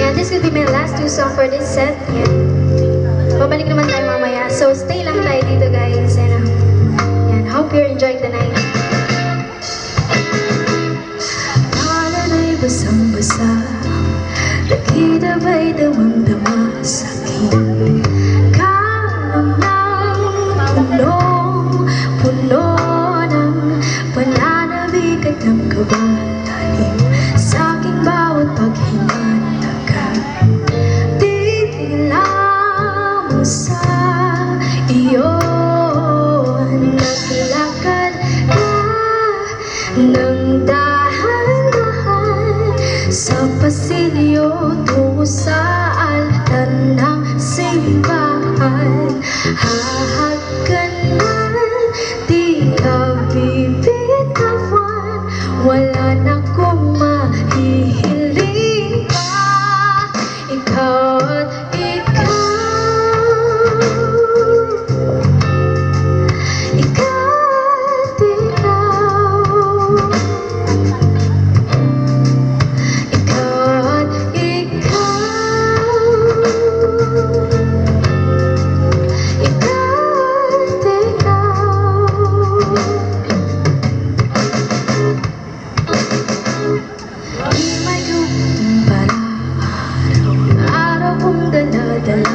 And this will be my last two song for this set. Yan. Babalik naman tayo mamaya. So stay lang tayo dito guys. And yan, hope you're enjoying the night. Palanay basang-basa, nakita ba'y damang-dama sa'kin? Kalam ng punong-puno ng pananabik at ng kabatalim sa'king bawat paghinga. Titigla mo sa iyon, naglakad ka ng dahan-dahan sa pasilyo tungo sa altar ng simbahan. Hahag ka na, di ka bibitawan, wala na kong mahihiling pa. Ikaw at ikaw, ikaw at ikaw, ikaw at ikaw, ikaw at ikaw. Di may kumpara, araw-araw kong dala-dala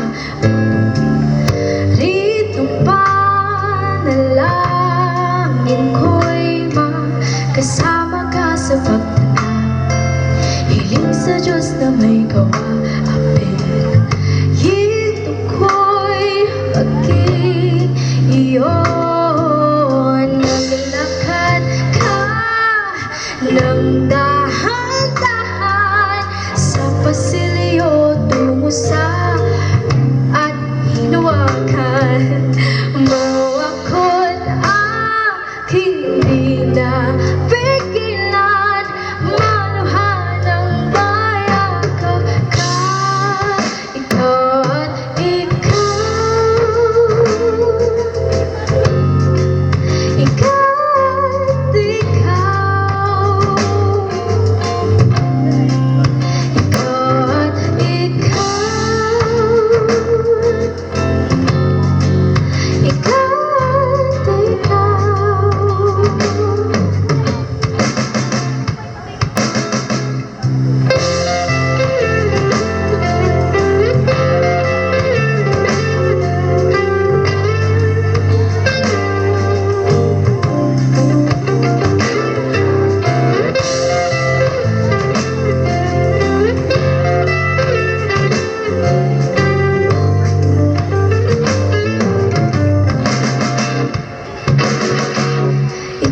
rito panalangin ko'y makasama ka sa pagtanda. Hiling sa Diyos na may kawa-apit, hito ko'y maging iyon. Naglakad ka ng dahan-dahan sa pasilyo tungo sa at hinawakan mo ako't aking di na pigilan, maluhan ng bayakap ka. Ikaw at ikaw, ikaw at ikaw, ikaw at ikaw, ikaw at ikaw.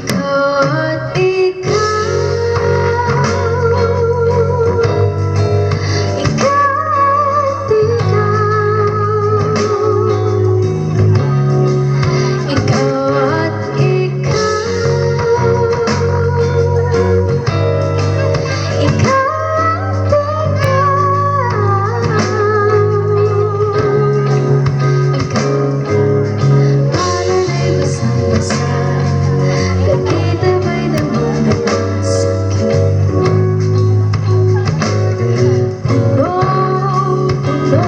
Ikaw at ikaw, ikaw at ikaw, ikaw at ikaw, ikaw at ikaw. Palanay basang-basa, nakita ba'y damang-dama sa'kin? Punong-puno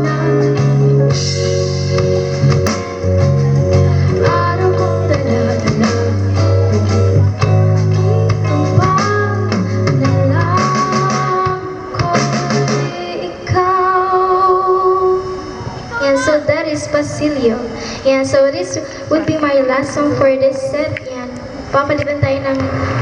ng araw kong dala-dala, itong panalangin ko'y ikaw. Yan, so that is Pasilyo. Yan, so this would be my last song for this set. Yan, papalitan tayo ng